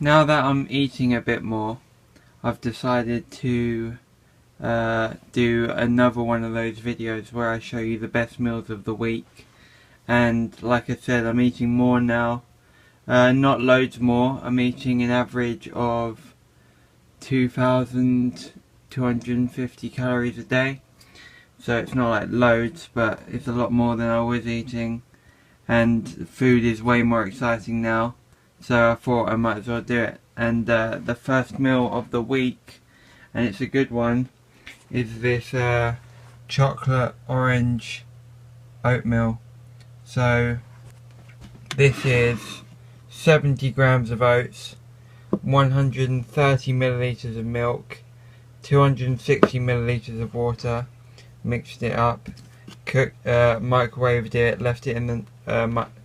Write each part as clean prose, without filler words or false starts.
Now that I'm eating a bit more, I've decided to do another one of those videos where I show you the best meals of the week. And like I said, I'm eating more now. Not loads more. I'm eating an average of 2,250 calories a day. So it's not like loads, but it's a lot more than I was eating. And food is way more exciting now. So I thought I might as well do it. And the first meal of the week, and it's a good one, is this chocolate orange oatmeal. So this is 70 grams of oats, 130 milliliters of milk, 260 milliliters of water. Mixed it up, microwaved it, left it in the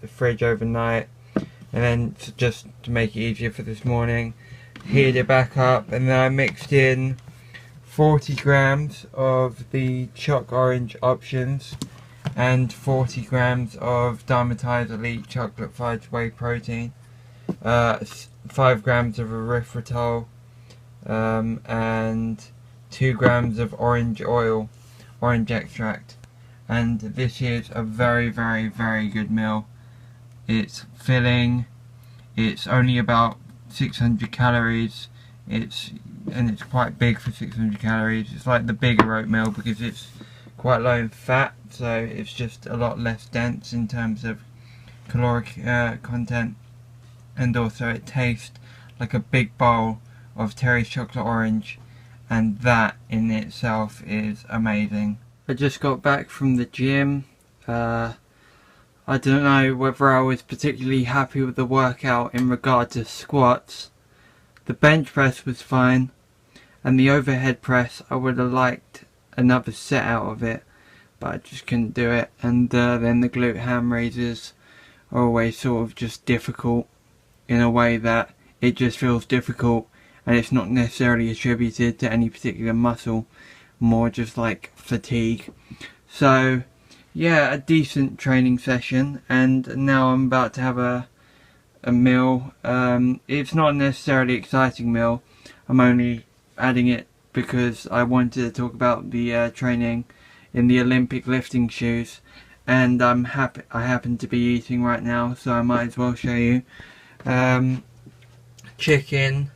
fridge overnight, and then just to make it easier for this morning, heated it back up, and then I mixed in 40 grams of the choc orange options and 40 grams of Dymatize Elite chocolate fudge whey protein, 5 grams of erythritol, and 2 grams of orange oil, orange extract. And this is a very good meal. It's filling, it's only about 600 calories, it's quite big for 600 calories. It's like the bigger oatmeal because it's quite low in fat, so it's just a lot less dense in terms of caloric content, and also it tastes like a big bowl of Terry's chocolate orange, and that in itself is amazing. I just got back from the gym. I don't know whether I was particularly happy with the workout in regard to squats. The bench press was fine, and the overhead press I would have liked another set out of it, but I just couldn't do it. And then the glute ham raises are always sort of just difficult in a way that it just feels difficult, and it's not necessarily attributed to any particular muscle, more just like fatigue. So yeah, a decent training session, and now I'm about to have a meal. It's not a necessarily exciting meal. I'm only adding it because I wanted to talk about the training in the Olympic lifting shoes, and I happen to be eating right now, so I might as well show you. Chicken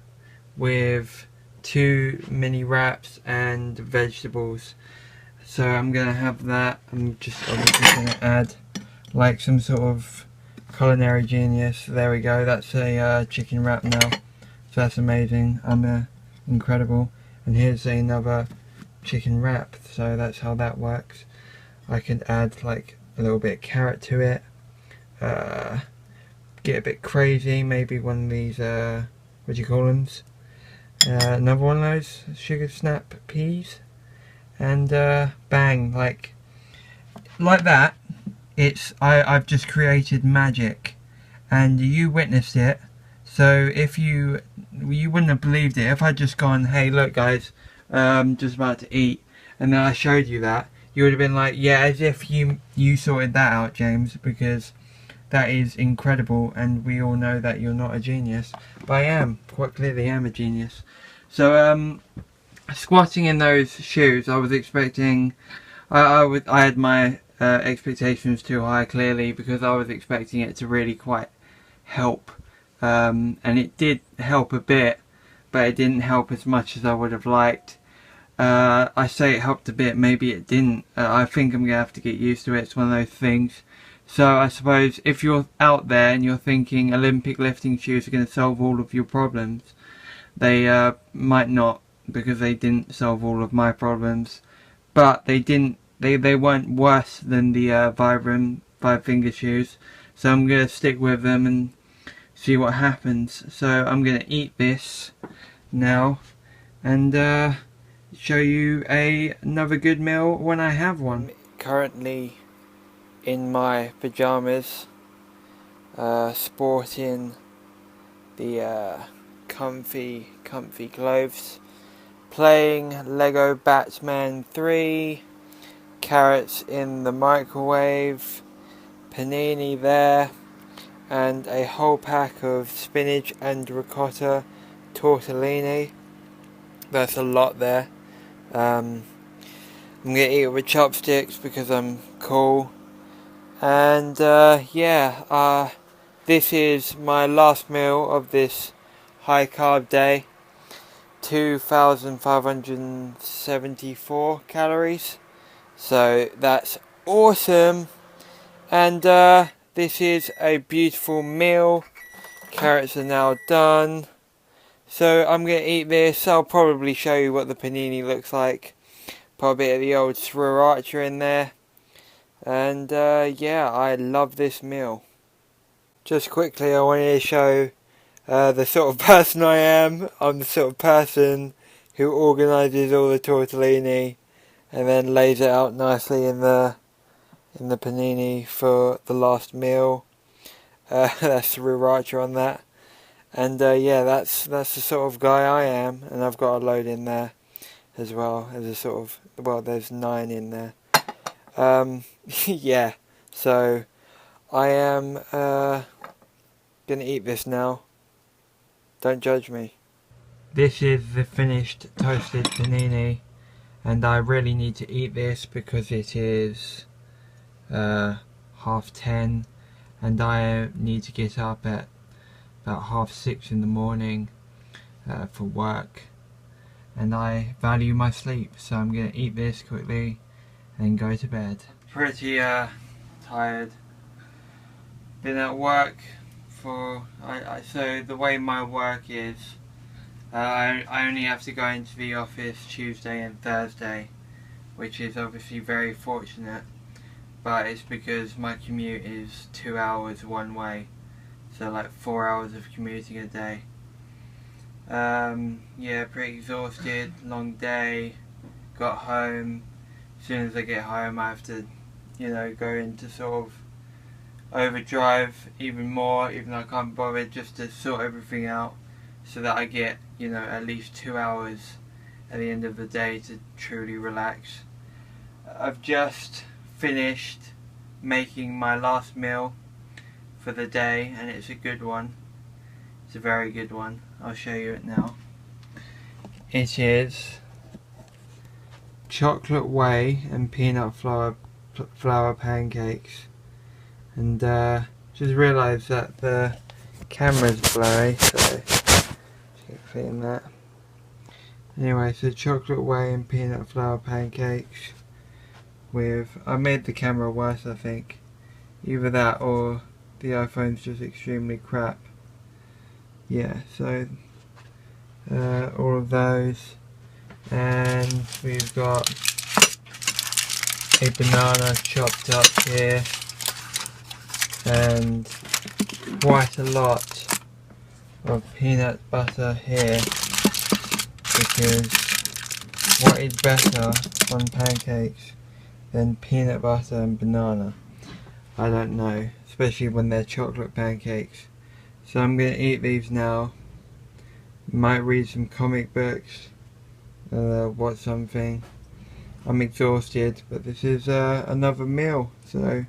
with 2 mini wraps and vegetables. So I'm gonna have that. I'm just obviously gonna add like some sort of culinary genius. There we go. That's a chicken wrap now. So that's amazing. I'm incredible. And here's another chicken wrap. So that's how that works. I can add like a little bit of carrot to it. Get a bit crazy. Maybe one of these what do you call them? Another one of those sugar snap peas, and bang, like that. I've just created magic, and you witnessed it. So if you wouldn't have believed it if I'd just gone, hey look guys, just about to eat, and then I showed you that, you would have been like, yeah, as if you sorted that out, James, because that is incredible, and we all know that you're not a genius, but I am, quite clearly am a genius. So squatting in those shoes, I was expecting, I had my expectations too high, clearly, because I was expecting it to really quite help, and it did help a bit, but it didn't help as much as I would have liked. I say it helped a bit, maybe it didn't. I think I'm gonna have to get used to it. It's one of those things. So I suppose if you're out there and you're thinking Olympic lifting shoes are going to solve all of your problems, they might not, because they didn't solve all of my problems. But they didn't. They weren't worse than the Vibram 5-finger shoes. So I'm going to stick with them and see what happens. So I'm going to eat this now and show you another good meal when I have one. Currently in my pajamas, sporting the comfy clothes, playing Lego Batman 3, carrots in the microwave, panini there, and a whole pack of spinach and ricotta tortellini. That's a lot there. I'm gonna eat it with chopsticks because I'm cool. And yeah, this is my last meal of this high carb day. 2,574 calories. So that's awesome. And this is a beautiful meal. Carrots are now done. So I'm going to eat this. I'll probably show you what the panini looks like. Put a bit of the old sriracha in there. And yeah, I love this meal. Just quickly, I wanted to show the sort of person I am. I'm the sort of person who organises all the tortellini and then lays it out nicely in the panini for the last meal. That's sriracha on that. And yeah, that's the sort of guy I am, and I've got a load in there as well as a sort of, well, there's 9 in there. Yeah, so I am gonna eat this now. Don't judge me. This is the finished toasted panini, and I really need to eat this because it is 10:30, and I need to get up at about 6:30 in the morning for work, and I value my sleep, so I'm gonna eat this quickly and go to bed. Pretty tired. Been at work for so the way my work is, I only have to go into the office Tuesday and Thursday, which is obviously very fortunate, but it's because my commute is 2 hours one way, so like 4 hours of commuting a day. Yeah, pretty exhausted, long day, got home. As soon as I get home I have to, go into sort of overdrive even more, even though I can't bother, just to sort everything out so that I get, at least 2 hours at the end of the day to truly relax. I've just finished making my last meal for the day, and it's a good one. It's a very good one. I'll show you it now. It is chocolate whey and peanut flour pancakes, and just realised that the camera's blurry, so keep fitting that. Anyway, so chocolate whey and peanut flour pancakes with, I made the camera worse, I think. Either that or the iPhone's just extremely crap. Yeah, so all of those, and we've got a banana chopped up here, and quite a lot of peanut butter here, because what is better on pancakes than peanut butter and banana? I don't know, especially when they're chocolate pancakes. So I'm going to eat these now. Might read some comic books, watch something. I'm exhausted, but this is another meal, so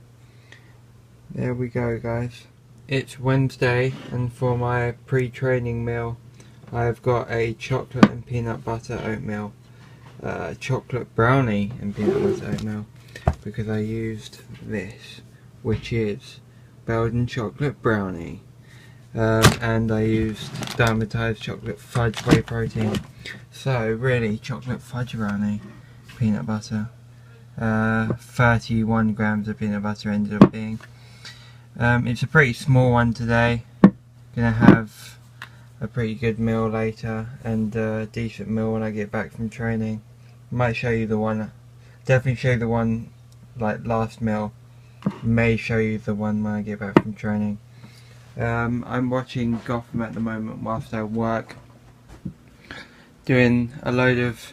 there we go, guys. It's Wednesday, and for my pre-training meal I've got a chocolate and peanut butter oatmeal, chocolate brownie and peanut butter oatmeal, because I used this, which is Belgian chocolate brownie, and I used Dymatize chocolate fudge whey protein. So really, chocolate fudge brownie, peanut butter, 31 grams of peanut butter ended up being. It's a pretty small one today. Gonna have a pretty good meal later, and a decent meal when I get back from training. Might show you the one, definitely show you the one like last meal. May show you the one when I get back from training. I'm watching Gotham at the moment whilst I work, doing a load of,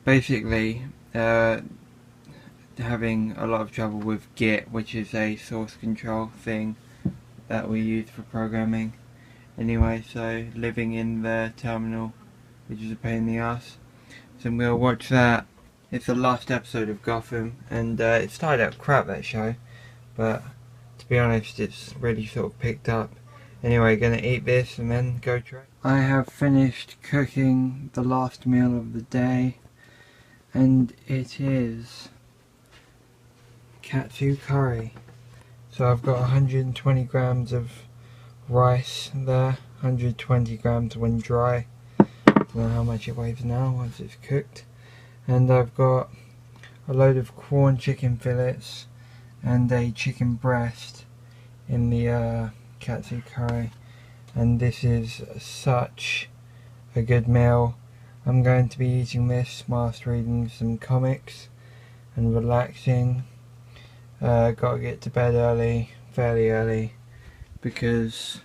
basically having a lot of trouble with Git, which is a source control thing that we use for programming. Anyway, so living in the terminal, which is a pain in the ass. So I'm going to watch that. It's the last episode of Gotham, and it started out crap, that show, but to be honest, it's really sort of picked up. Anyway, gonna eat this and then go train. I have finished cooking the last meal of the day, and it is katsu curry. So I've got 120 grams of rice there, 120 grams when dry. I don't know how much it weighs now once it's cooked. And I've got a load of corn chicken fillets and a chicken breast in the katsu curry. And this is such a good meal. I'm going to be eating this whilst reading some comics and relaxing. Got to get to bed early, fairly early, because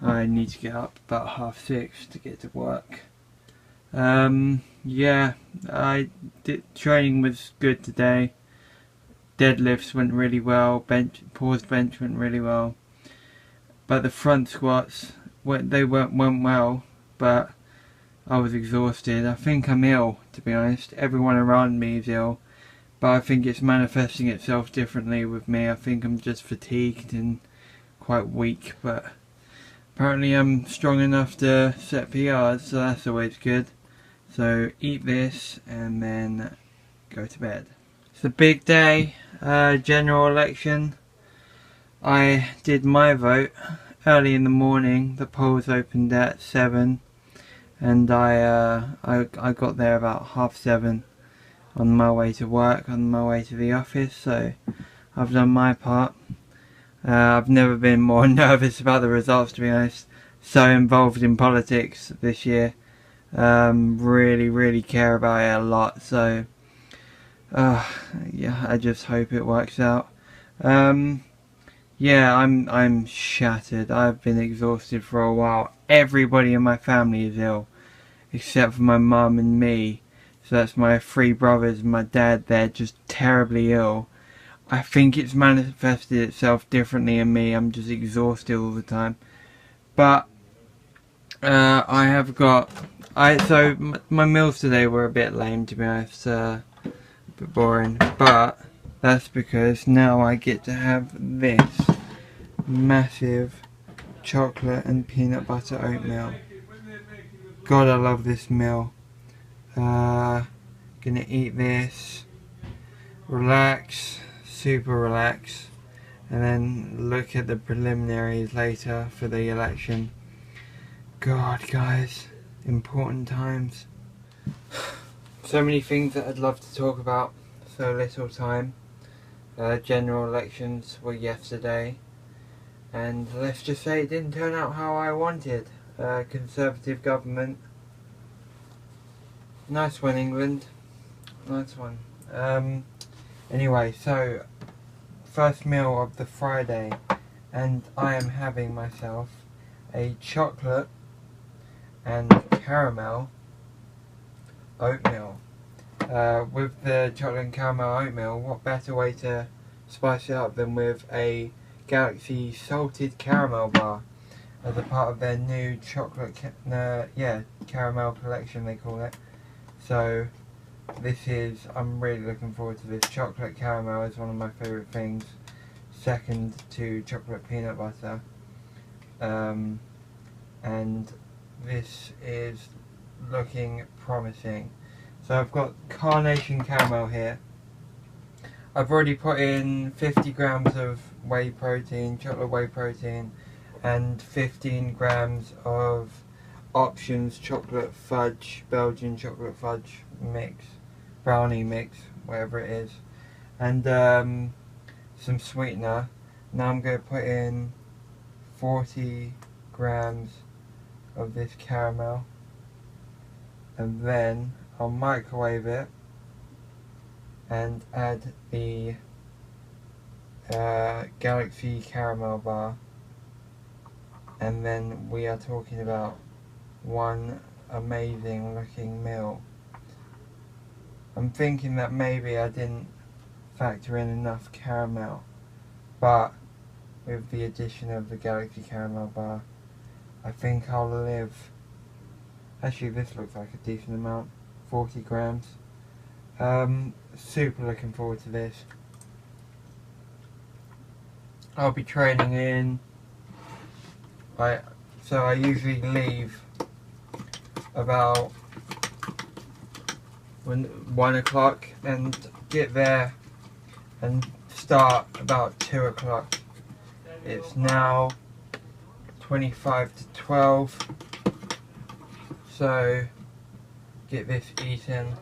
I need to get up about 6:30 to get to work. Yeah, training was good today. Deadlifts went really well, paused bench went really well. But the front squats, went well, but I was exhausted. I think I'm ill, to be honest. Everyone around me is ill, but I think it's manifesting itself differently with me. I think I'm just fatigued and quite weak, but apparently I'm strong enough to set PRs, so that's always good. So eat this and then go to bed. It's a big day, general election. I did my vote early in the morning. The polls opened at 7, and I got there about 7:30 on my way to work, on my way to the office. So I've done my part. I've never been more nervous about the results, to be honest. So involved in politics this year. Really care about it a lot. So yeah, I just hope it works out. Yeah, I'm shattered. I've been exhausted for a while. Everybody in my family is ill, except for my mum and me. So that's my 3 brothers and my dad. They're just terribly ill. I think it's manifested itself differently in me. I'm just exhausted all the time. But I have got. So my meals today were a bit lame, to be honest. A bit boring, but that's because now I get to have this massive chocolate and peanut butter oatmeal. God, I love this meal. Gonna eat this, relax, super relax, and then look at the preliminaries later for the election. God, guys, important times. So many things that I'd love to talk about, so little time. General elections were yesterday, and let's just say it didn't turn out how I wanted. Conservative government. Nice one, England. Nice one. Anyway, so first meal of the Friday, and I am having myself a chocolate and caramel oatmeal. With the chocolate and caramel oatmeal, what better way to spice it up than with a Galaxy salted caramel bar as a part of their new chocolate caramel collection, they call it. So I'm really looking forward to this. Chocolate caramel is one of my favourite things, second to chocolate peanut butter, and this is looking promising. So I've got carnation caramel here. I've already put in 50 grams of whey protein, chocolate whey protein, and 15 grams of Options chocolate fudge, Belgian chocolate fudge mix, brownie mix, whatever it is, and some sweetener. Now I'm going to put in 40 grams of this caramel, and then I'll microwave it and add the Galaxy caramel bar, and then we are talking about one amazing looking meal. I'm thinking that maybe I didn't factor in enough caramel, but with the addition of the Galaxy caramel bar, I think I'll live. Actually, this looks like a decent amount, 40 grams. Super looking forward to this. I'll be training in, so I usually leave about 1 o'clock and get there and start about 2 o'clock. It's now 25 to 12, so get this eaten,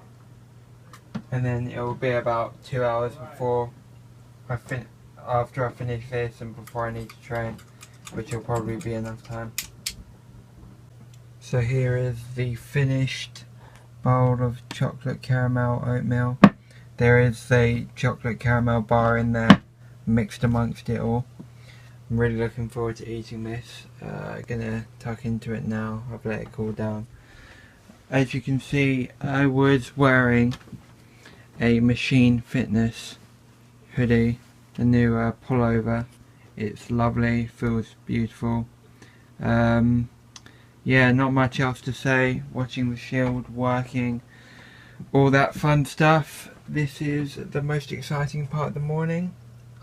and then it will be about 2 hours before after I finish this and before I need to train, which will probably be enough time. So here is the finished bowl of chocolate caramel oatmeal. There is a chocolate caramel bar in there mixed amongst it all. I'm really looking forward to eating this. Gonna tuck into it now. I've let it cool down. As you can see, I was wearing a Machine Fitness hoodie, the new pullover. It's lovely, feels beautiful. Yeah, not much else to say. Watching the shield working, all that fun stuff. This is the most exciting part of the morning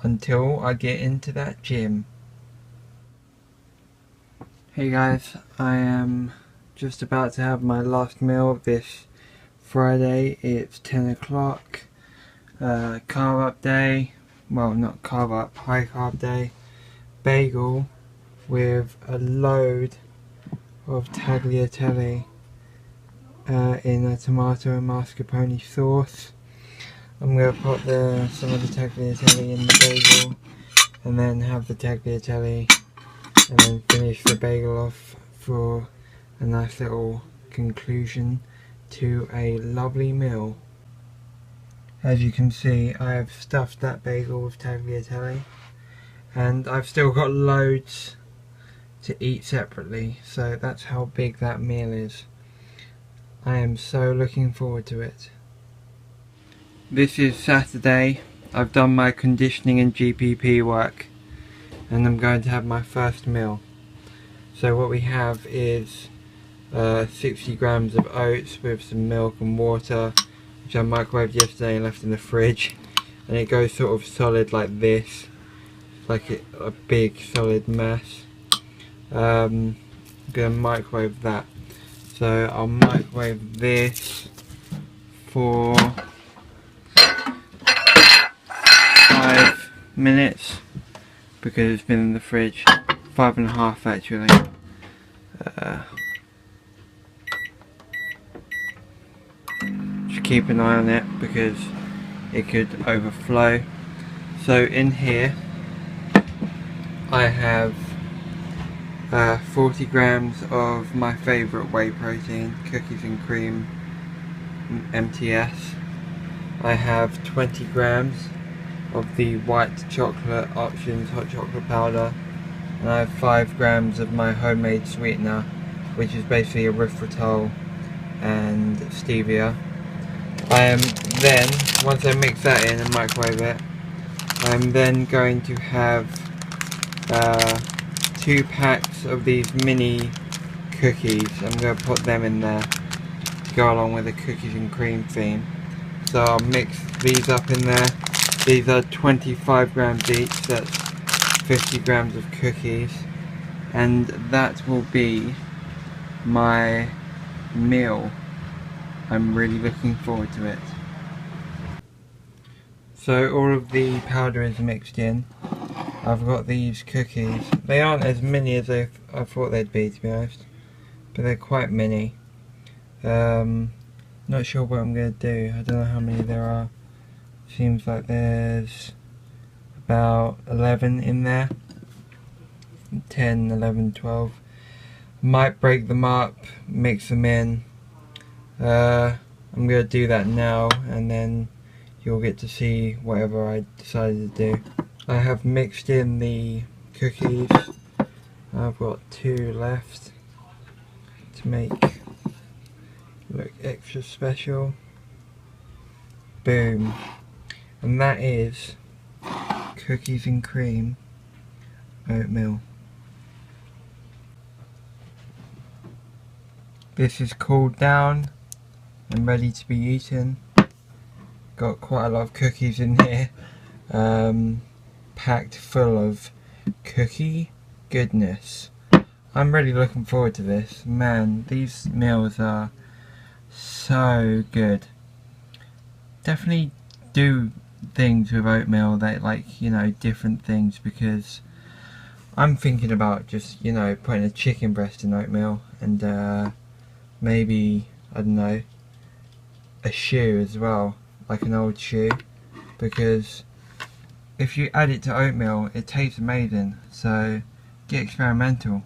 until I get into that gym. Hey guys, I am just about to have my last meal of this Friday. It's 10 o'clock. Carb up day. Well, not carb up, high carb day. Bagel with a load of tagliatelle in a tomato and mascarpone sauce. I'm going to put some of the tagliatelle in the bagel and then have the tagliatelle and then finish the bagel off for a nice little conclusion to a lovely meal. As you can see, I have stuffed that bagel with tagliatelle and I've still got loads to eat separately, so that's how big that meal is. I am so looking forward to it. This is Saturday. I've done my conditioning and GPP work and I'm going to have my first meal. So what we have is 60 grams of oats with some milk and water, which I microwaved yesterday and left in the fridge, and it goes sort of solid like this, like a big solid mass. I'm going to microwave that. So I'll microwave this for 5 minutes because it's been in the fridge. 5.5 actually. Just keep an eye on it because it could overflow. So in here I have 40 grams of my favourite whey protein, cookies and cream MTS. I have 20 grams of the white chocolate options hot chocolate powder, and I have 5 grams of my homemade sweetener, which is basically erythritol and stevia. I am then, once I mix that in and microwave it, I'm then going to have 2 packs of these mini cookies. I'm going to put them in there to go along with the cookies and cream theme. So I'll mix these up in there. These are 25 grams each, that's 50 grams of cookies, and that will be my meal. I'm really looking forward to it. So all of the powder is mixed in. I've got these cookies. They aren't as many as I thought they'd be, to be honest, but they're quite many. Not sure what I'm going to do. I don't know how many there are. Seems like there's about 11 in there. 10, 11, 12. Might break them up, mix them in. I'm going to do that now, and then you'll get to see whatever I decided to do. I have mixed in the cookies. I've got 2 left to make look extra special. Boom. And that is cookies and cream oatmeal. This is cooled down and ready to be eaten. Got quite a lot of cookies in here, packed full of cookie goodness. I'm really looking forward to this. Man, these meals are so good. Definitely do things with oatmeal that, like, you know, different things, because I'm thinking about just, you know, putting a chicken breast in oatmeal and maybe, I don't know, a shoe as well, like an old shoe, because if you add it to oatmeal it tastes amazing, so get experimental.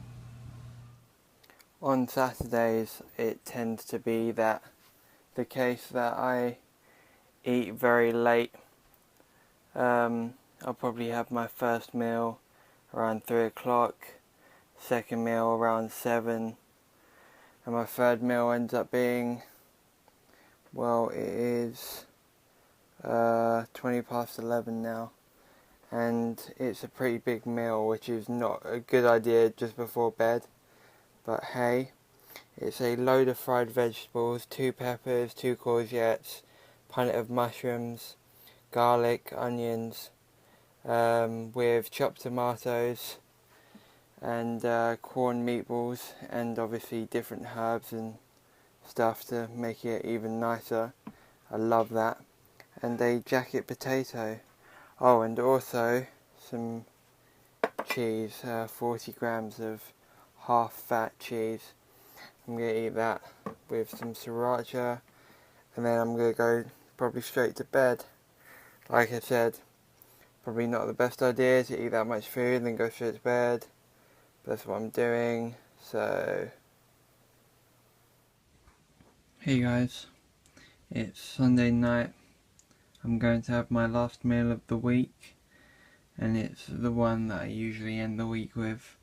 On Saturdays it tends to be the case that I eat very late. I'll probably have my first meal around 3 o'clock, second meal around 7, and my third meal ends up being, well, it is 20 past 11 now, and it's a pretty big meal, which is not a good idea just before bed, but hey, it's a load of fried vegetables, 2 peppers, 2 courgettes, pint of mushrooms, garlic, onions, with chopped tomatoes and corn meatballs, and obviously different herbs and stuff to make it even nicer. I love that. And a jacket potato. Oh, and also some cheese, 40 grams of half fat cheese. I'm going to eat that with some sriracha, and then I'm going to go probably straight to bed. Like I said, probably not the best idea to eat that much food and then go straight to bed. That's what I'm doing. So, hey guys, it's Sunday night. I'm going to have my last meal of the week, and it's the one that I usually end the week with,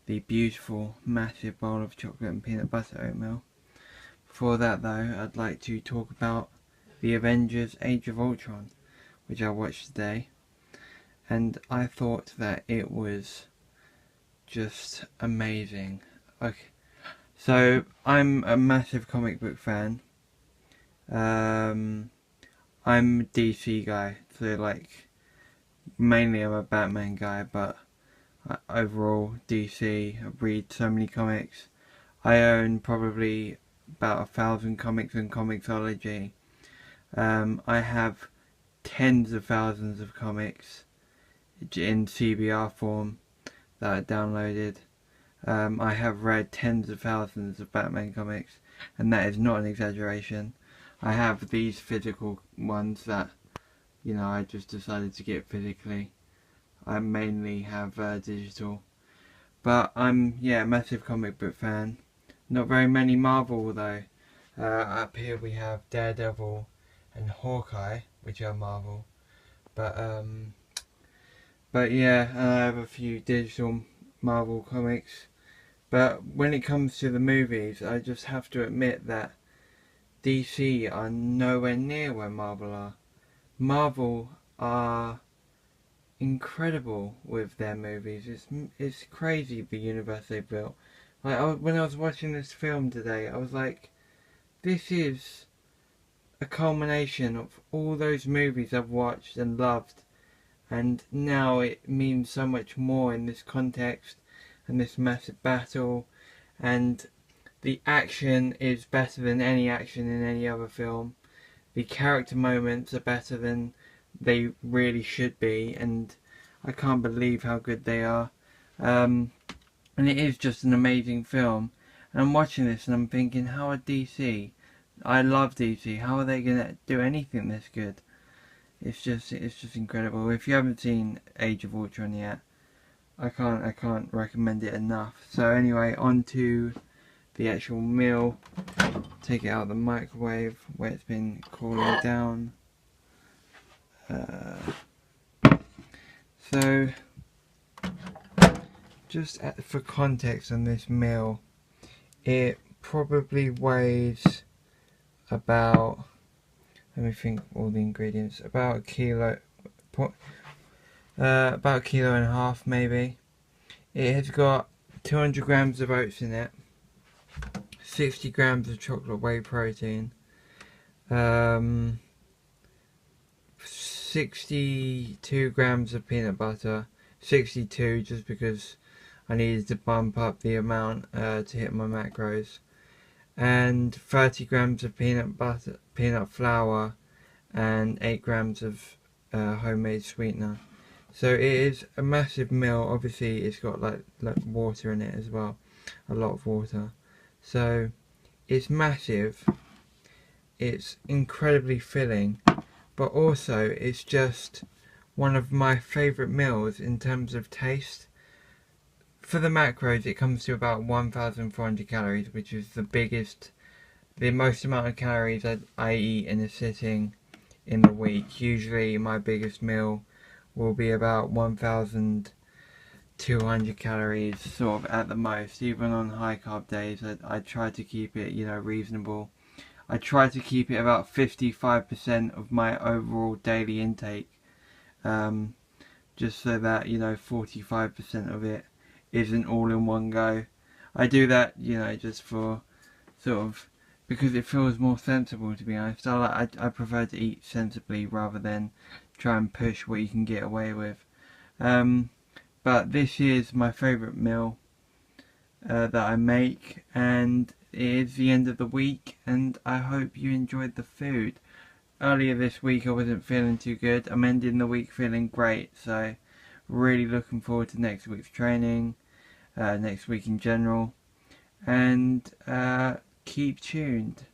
the beautiful massive bowl of chocolate and peanut butter oatmeal. Before that though, I'd like to talk about the Avengers Age of Ultron, which I watched today, and I thought that it was just amazing. Okay, so I'm a massive comic book fan. I'm a DC guy, so like mainly I'm a Batman guy, but overall DC. I read so many comics. I own probably about 1,000 comics in Comixology. I have tens of thousands of comics in CBR form that I downloaded. I have read tens of thousands of Batman comics, and that is not an exaggeration. I have these physical ones that, you know, I just decided to get physically. I mainly have digital. But I'm, yeah, a massive comic book fan. Not very many Marvel though. Up here we have Daredevil and Hawkeye, which are Marvel. But yeah, I have a few digital Marvel comics. But when it comes to the movies, I just have to admit that DC are nowhere near where Marvel are. Marvel are incredible with their movies. It's crazy the universe they built. Like when I was watching this film today, I was like, this is a culmination of all those movies I've watched and loved, and now it means so much more in this context and this massive battle, and the action is better than any action in any other film. The character moments are better than they really should be, and I can't believe how good they are. And it is just an amazing film. And I'm watching this and I'm thinking, how are DC? I love DC. How are they gonna do anything this good? It's just incredible. If you haven't seen Age of Ultron yet, I can't recommend it enough. So anyway, on to the actual meal. Take it out of the microwave where it's been cooling down. So just for context on this meal, it probably weighs about, let me think all the ingredients, about a kilo, about a kilo and a half maybe. It has got 200 grams of oats in it, 60 grams of chocolate whey protein, 62 grams of peanut butter, 62 just because I needed to bump up the amount to hit my macros, and 30 grams of peanut flour, and 8 grams of homemade sweetener. So it is a massive meal. Obviously it's got like water in it as well, a lot of water. So it's massive, it's incredibly filling, but also it's just one of my favourite meals in terms of taste. For the macros, it comes to about 1,400 calories, which is the most amount of calories that I eat in a sitting in the week. Usually my biggest meal will be about 1,200 calories, sort of at the most. Even on high carb days, I try to keep it, you know, reasonable. I try to keep it about 55% of my overall daily intake, just so that, you know, 45% of it isn't all in one go. I do that, you know, just for sort of, because it feels more sensible, to be honest. I prefer to eat sensibly rather than try and push what you can get away with. But this is my favourite meal that I make, and it is the end of the week, and I hope you enjoyed the food. Earlier this week I wasn't feeling too good. I'm ending the week feeling great, so really looking forward to next week's training, next week in general, and keep tuned.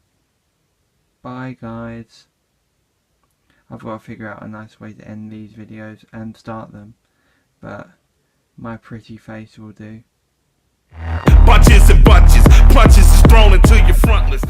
Bye guys. I've got to figure out a nice way to end these videos and start them, but my pretty face will do. Bunches and bunches, punches is thrown into your frontless.